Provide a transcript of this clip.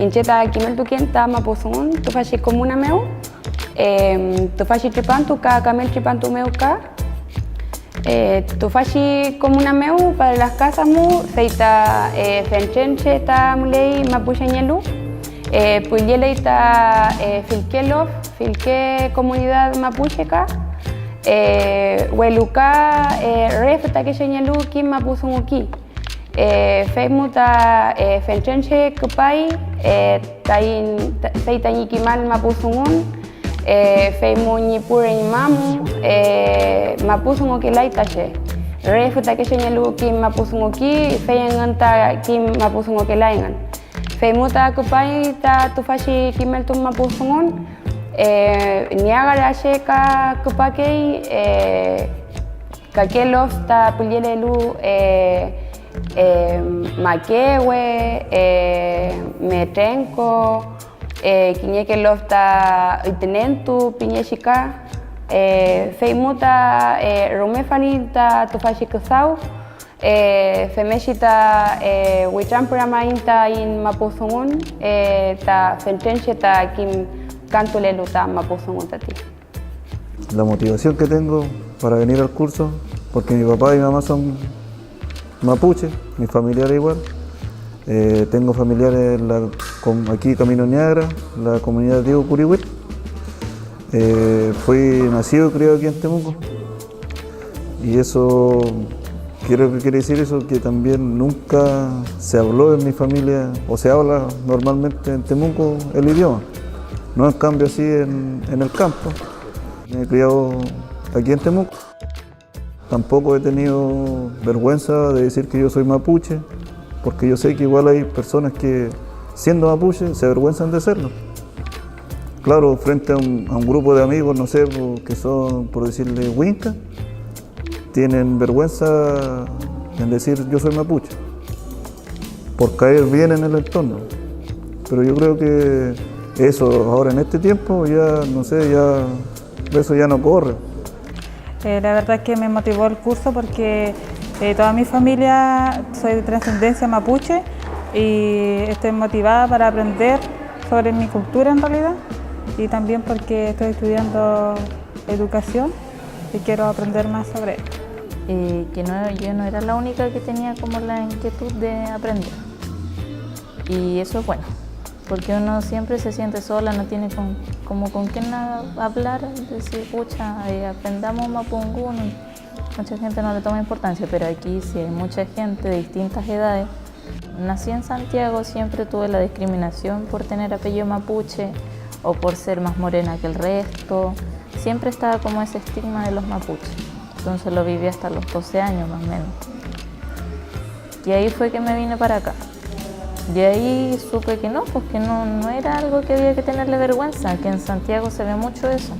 incheta kimeltu kienta mapusun, tu fashi comuna meu, tu fashi tripantu ka camel tripantu meu ka. Tu fashi comuna meu para las casas mu, feita fenchenche ta mulei mapuche nyelu, puyele ta filke comunidad mapuche ka. Weluka ref ta que nyelu ki mapusun ki. Feimuta fenchenche kupai tain feita nyikimal mapusungun feimu nyipure nyimamu mapusungo kilaitache refuta que señalu ki mapusungo ki feyengan ta ki mapusungo kilaingan feimuta kupai ta tufashi kimeltum mapusungun niagara sheka kupakei kakelof ta pulielelu Makewe, Metrenko, Kinyeke lofta Itenentu, Pinyeshika, Feimuta, Rumefanita, Tufashikasau, Femeshita, Wichampuramainta in Mapusungun, Ta Fenchencheta Kim Cantuleluta Mapusungun Tati. La motivación que tengo para venir al curso, porque mi papá y mi mamá son mapuche, mi familiar igual. Tengo familiares aquí Camino Niagara, la comunidad de Curihuit. Fui nacido y criado aquí en Temuco. Y eso, quiere decir eso, que también nunca se habló en mi familia, o se habla normalmente en Temuco el idioma. No en cambio así en el campo. Me he criado aquí en Temuco. Tampoco he tenido vergüenza de decir que yo soy mapuche, porque yo sé que igual hay personas que, siendo mapuche, se avergüenzan de serlo. Claro, frente a un grupo de amigos, no sé, que son, por decirle, huincas, tienen vergüenza en decir yo soy mapuche, por caer bien en el entorno. Pero yo creo que eso ahora en este tiempo ya, no sé, ya eso ya no corre. La verdad es que me motivó el curso porque toda mi familia soy de descendencia mapuche y estoy motivada para aprender sobre mi cultura en realidad y también porque estoy estudiando educación y quiero aprender más sobre él. Yo no era la única que tenía como la inquietud de aprender y eso es bueno, porque uno siempre se siente sola, no tiene con quién hablar, decir, pucha, aprendamos mapungún. Mucha gente no le toma importancia, pero aquí sí hay mucha gente de distintas edades. Nací en Santiago, siempre tuve la discriminación por tener apellido mapuche o por ser más morena que el resto. Siempre estaba como ese estigma de los mapuches, entonces lo viví hasta los 12 años más o menos. Y ahí fue que me vine para acá. De ahí supe que no, pues que no era algo que había que tenerle vergüenza, que en Santiago se ve mucho eso.